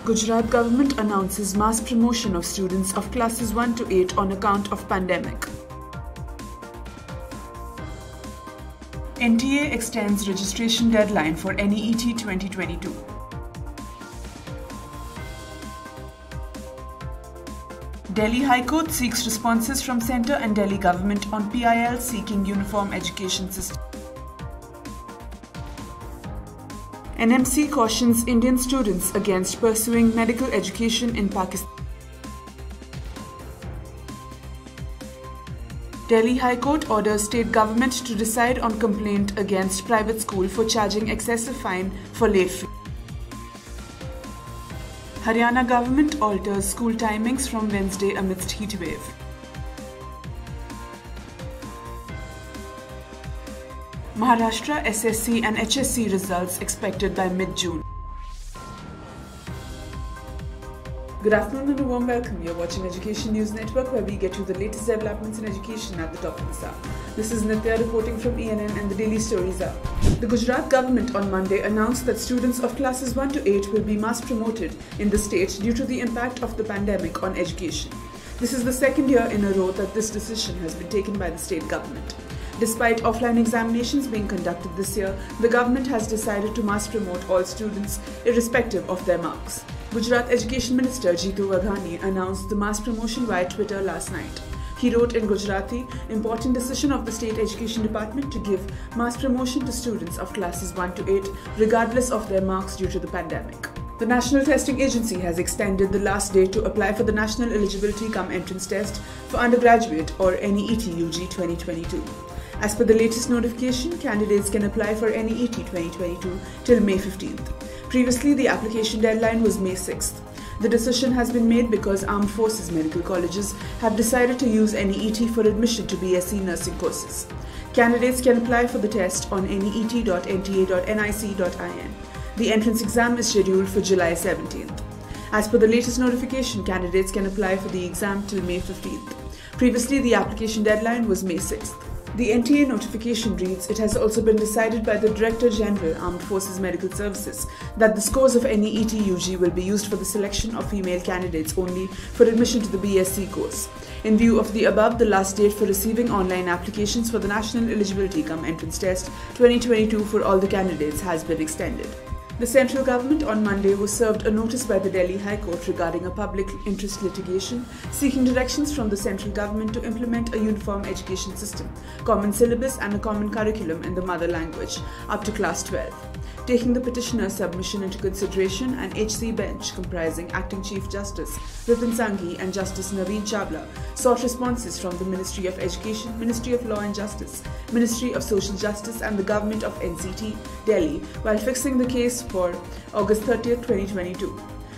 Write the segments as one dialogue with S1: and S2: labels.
S1: Gujarat government announces mass promotion of students of classes 1 to 8 on account of pandemic. NTA extends registration deadline for NEET 2022. Delhi High Court seeks responses from Centre and Delhi government on PIL seeking uniform education system. NMC cautions Indian students against pursuing medical education in Pakistan. Delhi High Court orders state government to decide on complaint against private school for charging excessive fine for late fee. Haryana government alters school timings from Wednesday amidst heat wave. Maharashtra SSC and HSC results expected by mid-June. Good afternoon and a warm welcome. You're watching Education News Network, where we get you the latest developments in education at the top of this hour. This is Nitya reporting from ENN and the Daily Stories Hour. The Gujarat government on Monday announced that students of classes 1 to 8 will be mass promoted in the state due to the impact of the pandemic on education. This is the second year in a row that this decision has been taken by the state government. Despite offline examinations being conducted this year, the government has decided to mass promote all students irrespective of their marks. Gujarat Education Minister Jitu Waghani announced the mass promotion via Twitter last night. He wrote in Gujarati, "Important decision of the State Education Department to give mass promotion to students of classes 1 to 8 regardless of their marks due to the pandemic." The National Testing Agency has extended the last date to apply for the National Eligibility Entrance Test for Undergraduate or NEET UG 2022. As per the latest notification, candidates can apply for NEET 2022 till May 15th. Previously, the application deadline was May 6th. The decision has been made because Armed Forces medical colleges have decided to use NEET for admission to BSc nursing courses. Candidates can apply for the test on neet.nta.nic.in. The entrance exam is scheduled for July 17th. As per the latest notification, candidates can apply for the exam till May 15th. Previously, the application deadline was May 6th. The NTA notification reads, "It has also been decided by the Director General, Armed Forces Medical Services, that the scores of NEET UG will be used for the selection of female candidates only for admission to the BSc course. In view of the above, the last date for receiving online applications for the National Eligibility Entrance Test 2022 for all the candidates has been extended." The central government on Monday was served a notice by the Delhi High Court regarding a public interest litigation seeking directions from the central government to implement a uniform education system, common syllabus and a common curriculum in the mother language up to class 12. Taking the petitioner's submission into consideration, an HC bench comprising Acting Chief Justice Vipin Sanghi and Justice Naveen Chawla sought responses from the Ministry of Education, Ministry of Law and Justice, Ministry of Social Justice and the Government of NCT, Delhi, while fixing the case for August 30th, 2022.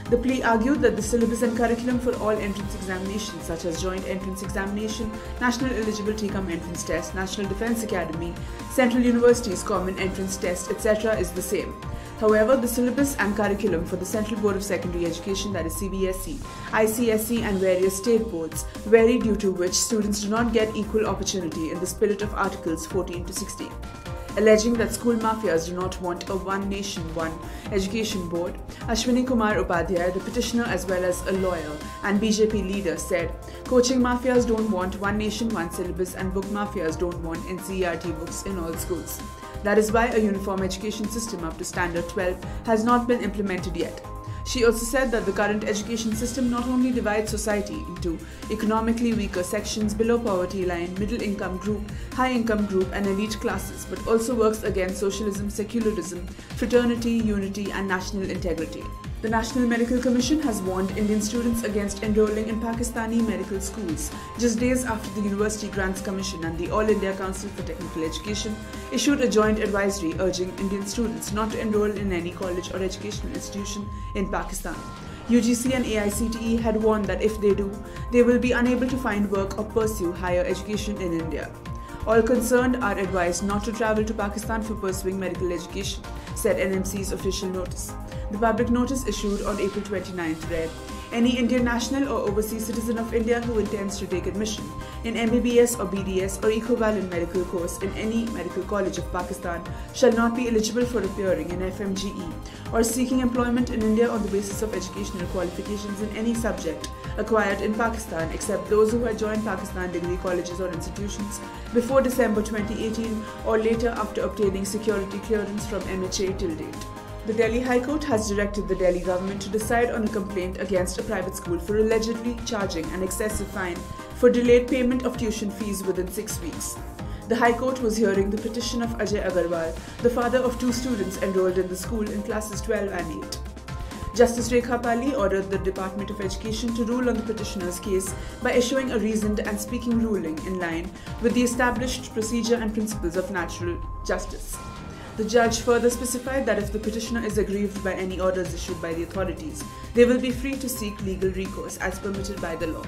S1: The plea argued that the syllabus and curriculum for all entrance examinations such as Joint Entrance Examination, National Eligibility Entrance Test, National Defence Academy, Central University's Common Entrance Test, etc. is the same. However, the syllabus and curriculum for the Central Board of Secondary Education, that is CBSE, ICSE and various state boards vary, due to which students do not get equal opportunity in the spirit of Articles 14 to 16. Alleging that school mafias do not want a one nation, one education board, Ashwini Kumar Upadhyay, the petitioner as well as a lawyer and BJP leader, said, "Coaching mafias don't want one nation, one syllabus and book mafias don't want NCERT books in all schools. That is why a uniform education system up to Standard 12 has not been implemented yet." She also said that the current education system not only divides society into economically weaker sections below poverty line, middle income group, high income group and elite classes, but also works against socialism, secularism, fraternity, unity and national integrity. The National Medical Commission has warned Indian students against enrolling in Pakistani medical schools just days after the University Grants Commission and the All India Council for Technical Education issued a joint advisory urging Indian students not to enroll in any college or educational institution in Pakistan. UGC and AICTE had warned that if they do, they will be unable to find work or pursue higher education in India. All concerned are advised not to travel to Pakistan for pursuing medical education, said NMC's official notice. The public notice issued on April 29th read, Any Indian national or overseas citizen of India who intends to take admission in MBBS or BDS or equivalent medical course in any medical college of Pakistan shall not be eligible for appearing in FMGE or seeking employment in India on the basis of educational qualifications in any subject acquired in Pakistan except those who had joined Pakistan degree colleges or institutions before December 2018 or later after obtaining security clearance from MHA till date. The Delhi High Court has directed the Delhi government to decide on a complaint against a private school for allegedly charging an excessive fine for delayed payment of tuition fees within 6 weeks. The High Court was hearing the petition of Ajay Agarwal, the father of 2 students enrolled in the school in classes 12 and 8. Justice Rekha Pali ordered the Department of Education to rule on the petitioner's case by issuing a reasoned and speaking ruling in line with the established procedure and principles of natural justice. The judge further specified that if the petitioner is aggrieved by any orders issued by the authorities, they will be free to seek legal recourse as permitted by the law.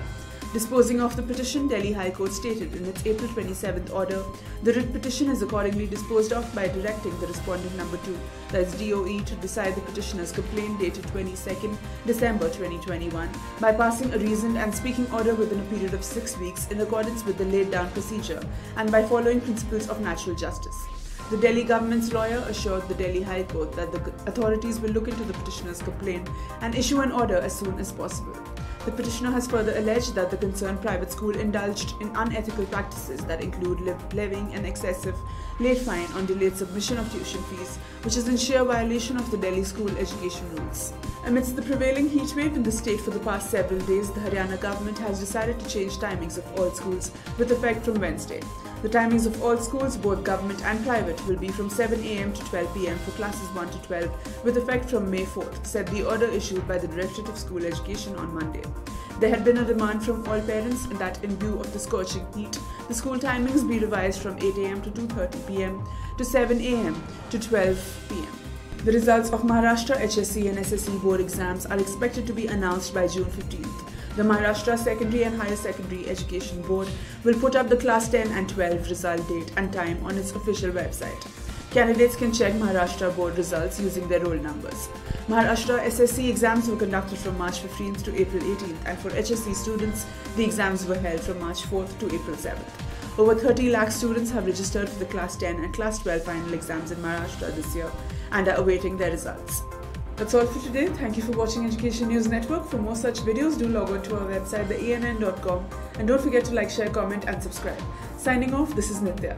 S1: Disposing of the petition, Delhi High Court stated in its April 27th order, the writ petition is accordingly disposed of by directing the respondent number 2, that is DOE, to decide the petitioner's complaint dated 22nd December 2021 by passing a reasoned and speaking order within a period of 6 weeks in accordance with the laid down procedure and by following principles of natural justice. The Delhi government's lawyer assured the Delhi High Court that the authorities will look into the petitioner's complaint and issue an order as soon as possible. The petitioner has further alleged that the concerned private school indulged in unethical practices that include levying an excessive late fine on delayed submission of tuition fees, which is in sheer violation of the Delhi school education rules. Amidst the prevailing heatwave in the state for the past several days, the Haryana government has decided to change timings of all schools with effect from Wednesday. The timings of all schools, both government and private, will be from 7 am to 12 pm for classes 1 to 12 with effect from May 4th, said the order issued by the Directorate of School Education on Monday. There had been a demand from all parents that in view of the scorching heat, the school timings be revised from 8 am to 2:30 pm to 7 am to 12 pm. The results of Maharashtra HSC and SSC board exams are expected to be announced by June 15th. The Maharashtra Secondary and Higher Secondary Education Board will put up the Class 10 and 12 result date and time on its official website. Candidates can check Maharashtra board results using their roll numbers. Maharashtra SSC exams were conducted from March 15th to April 18th, and for HSC students, the exams were held from March 4th to April 7th. Over 30 lakh students have registered for the Class 10 and Class 12 final exams in Maharashtra this year and are awaiting their results. That's all for today. Thank you for watching Education News Network. For more such videos, do log on to our website, theENN.com, and don't forget to like, share, comment, and subscribe. Signing off, this is Nitya.